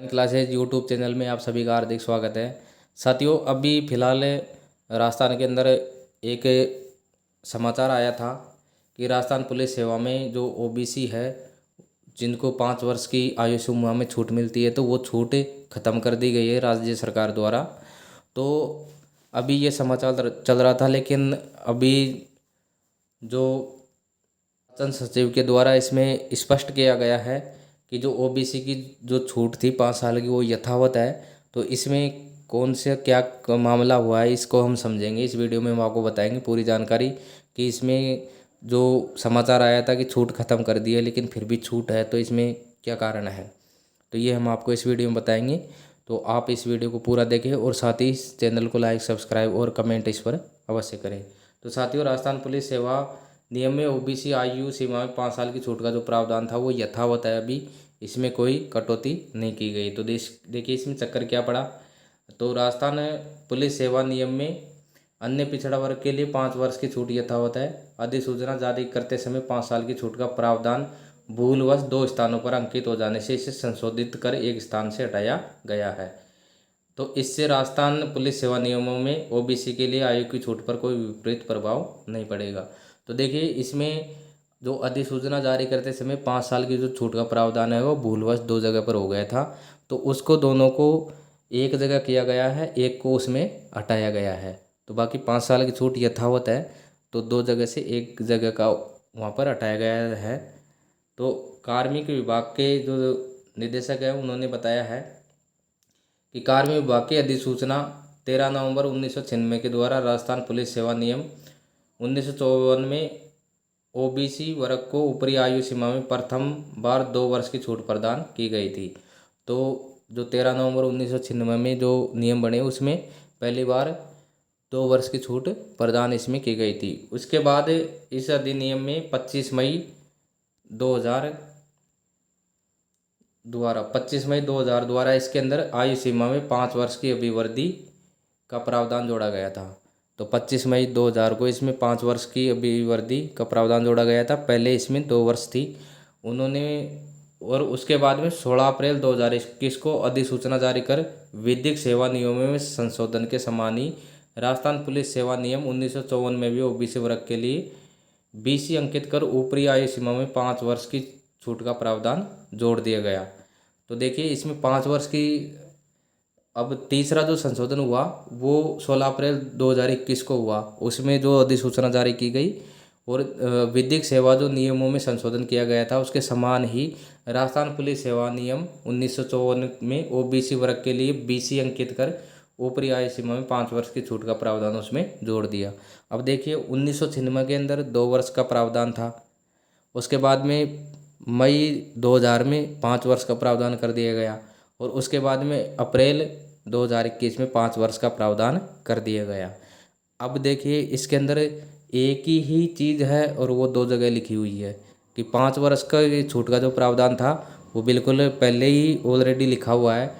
Classes YouTube channel में आप सभी का हार्दिक स्वागत है। साथियों, अभी फ़िलहाल राजस्थान के अंदर एक समाचार आया था कि राजस्थान पुलिस सेवा में जो ओबीसी है, जिनको 5 वर्ष की आयु सीमा में छूट मिलती है, तो वो छूट ख़त्म कर दी गई है राज्य सरकार द्वारा। तो अभी ये समाचार चल रहा था, लेकिन अभी जो शासन सचिव के द्वारा इसमें स्पष्ट किया गया है कि जो ओबीसी की जो छूट थी 5 साल की, वो यथावत है। तो इसमें कौन से क्या मामला हुआ है, इसको हम समझेंगे। इस वीडियो में हम आपको बताएंगे पूरी जानकारी कि इसमें जो समाचार आया था कि छूट ख़त्म कर दी है, लेकिन फिर भी छूट है, तो इसमें क्या कारण है, तो ये हम आपको इस वीडियो में बताएंगे। तो आप इस वीडियो को पूरा देखें और साथ ही इस चैनल को लाइक, सब्सक्राइब और कमेंट इस पर अवश्य करें। तो साथियों, राजस्थान पुलिस सेवा नियम में ओबीसी आयु सीमा में 5 साल की छूट का जो प्रावधान था वो यथावत है। अभी इसमें कोई कटौती नहीं की गई। तो देखिए इसमें चक्कर क्या पड़ा। तो राजस्थान पुलिस सेवा नियम में अन्य पिछड़ा वर्ग के लिए 5 वर्ष की छूट यथावत है। अधिसूचना जारी करते समय 5 साल की छूट का प्रावधान भूलवश 2 स्थानों पर अंकित हो जाने से इसे संशोधित कर एक स्थान से हटाया गया है। तो इससे राजस्थान पुलिस सेवा नियमों में ओबीसी के लिए आयु की छूट पर कोई विपरीत प्रभाव नहीं पड़ेगा। तो देखिए इसमें जो अधिसूचना जारी करते समय 5 साल की जो छूट का प्रावधान है वो भूलवश 2 जगह पर हो गया था, तो उसको दोनों को एक जगह किया गया है, एक को उसमें हटाया गया है। तो बाकी 5 साल की छूट यथावत है, तो 2 जगह से एक जगह का वहाँ पर हटाया गया है। तो कार्मिक विभाग के जो निदेशक हैं उन्होंने बताया है कि कार्मिक विभाग की अधिसूचना 13 नवंबर 1996 के द्वारा राजस्थान पुलिस सेवा नियम 1954 में ओबीसी वर्ग को ऊपरी आयु सीमा में प्रथम बार 2 वर्ष की छूट प्रदान की गई थी। तो जो 13 नवंबर 1996 में जो नियम बने उसमें पहली बार 2 वर्ष की छूट प्रदान इसमें की गई थी। उसके बाद इस अधिनियम में 25 मई 2000 द्वारा इसके अंदर आयु सीमा में 5 वर्ष की अभिवृद्धि का प्रावधान जोड़ा गया था। तो 25 मई 2000 को इसमें 5 वर्ष की अभिवृद्धि का प्रावधान जोड़ा गया था। पहले इसमें 2 वर्ष थी उन्होंने। और उसके बाद में 16 अप्रैल 2021 को अधिसूचना जारी कर विधिक सेवा नियमों में संशोधन के समान ही राजस्थान पुलिस सेवा नियम 1954 में भी ओबीसी वर्ग के लिए बीसी अंकित कर ऊपरी आयु सीमा में 5 वर्ष की छूट का प्रावधान जोड़ दिया गया। तो देखिए इसमें 5 वर्ष की अब तीसरा जो संशोधन हुआ वो 16 अप्रैल 2021 को हुआ। उसमें जो अधिसूचना जारी की गई और विधिक सेवा जो नियमों में संशोधन किया गया था उसके समान ही राजस्थान पुलिस सेवा नियम 1954 में ओबीसी वर्ग के लिए बीसी अंकित कर ऊपरी आयु सीमा में 5 वर्ष की छूट का प्रावधान उसमें जोड़ दिया। अब देखिए 1996 के अंदर 2 वर्ष का प्रावधान था, उसके बाद में मई 2000 में 5 वर्ष का प्रावधान कर दिया गया और उसके बाद में अप्रैल 2021 में 5 वर्ष का प्रावधान कर दिया गया। अब देखिए इसके अंदर एक ही चीज़ है और वो 2 जगह लिखी हुई है कि 5 वर्ष का ये छूट का जो प्रावधान था वो बिल्कुल पहले ही ऑलरेडी लिखा हुआ है।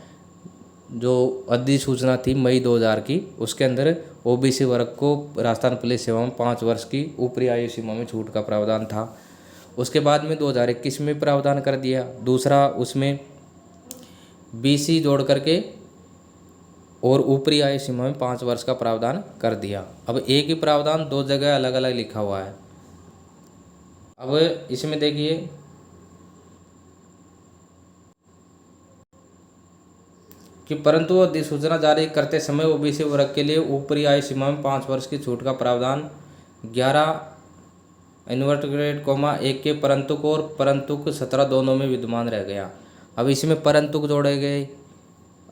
जो अधिसूचना थी मई 2000 की उसके अंदर ओबीसी वर्ग को राजस्थान पुलिस सेवा में 5 वर्ष की ऊपरी आयु सीमा में छूट का प्रावधान था। उसके बाद में 2021 में प्रावधान कर दिया दूसरा, उसमें बीसी जोड़ करके और ऊपरी आयु सीमा में 5 वर्ष का प्रावधान कर दिया। अब एक ही प्रावधान 2 जगह अलग अलग लिखा हुआ है। अब इसमें देखिए कि परंतु अधिसूचना जारी करते समय ओबीसी वर्ग के लिए ऊपरी आयु सीमा में 5 वर्ष की छूट का प्रावधान 11 इन्वर्टेड कोमा 1 के परंतुक और परंतुक 17 दोनों में विद्यमान रह गया। अब इसमें परंतुक जोड़े गए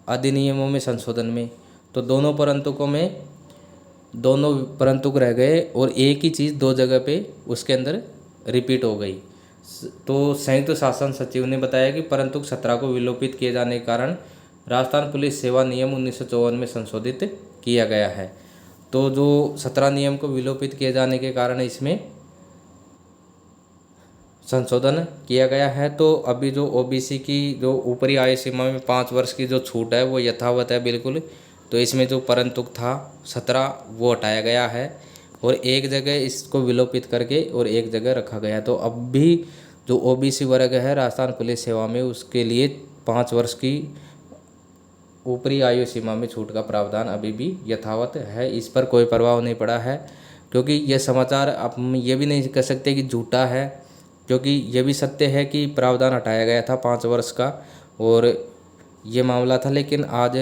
अधिनियमों में संशोधन में, तो दोनों परंतुक रह गए और एक ही चीज़ 2 जगह पे उसके अंदर रिपीट हो गई। तो संयुक्त शासन सचिव ने बताया कि परंतुक 17 को विलोपित किए जाने के कारण राजस्थान पुलिस सेवा नियम 1954 में संशोधित किया गया है। तो जो 17 नियम को विलोपित किए जाने के कारण इसमें संशोधन किया गया है। तो अभी जो ओबीसी की जो ऊपरी आयु सीमा में 5 वर्ष की जो छूट है वो यथावत है बिल्कुल। तो इसमें जो परंतुक था 17 वो हटाया गया है और एक जगह इसको विलोपित करके और एक जगह रखा गया। तो अब भी जो ओबीसी वर्ग है राजस्थान पुलिस सेवा में उसके लिए 5 वर्ष की ऊपरी आयु सीमा में छूट का प्रावधान अभी भी यथावत है, इस पर कोई प्रभाव नहीं पड़ा है। क्योंकि यह समाचार आप ये भी नहीं कह सकते कि झूठा है, क्योंकि यह भी सत्य है कि प्रावधान हटाया गया था 5 वर्ष का और ये मामला था। लेकिन आज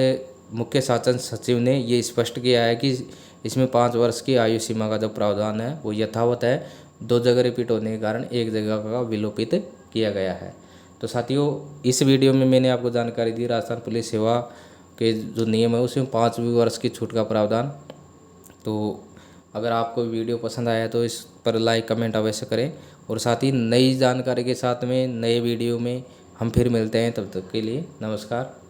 मुख्य शासन सचिव ने ये स्पष्ट किया है कि इसमें 5 वर्ष की आयु सीमा का जो प्रावधान है वो यथावत है। 2 जगह रिपीट होने के कारण एक जगह का विलोपित किया गया है। तो साथियों, इस वीडियो में मैंने आपको जानकारी दी राजस्थान पुलिस सेवा के जो नियम है उसमें 5 वर्ष की छूट का प्रावधान। तो अगर आपको वीडियो पसंद आया तो इस पर लाइक कमेंट अवश्य करें और साथ ही नई जानकारी के साथ में नए वीडियो में हम फिर मिलते हैं। तब तक के लिए नमस्कार।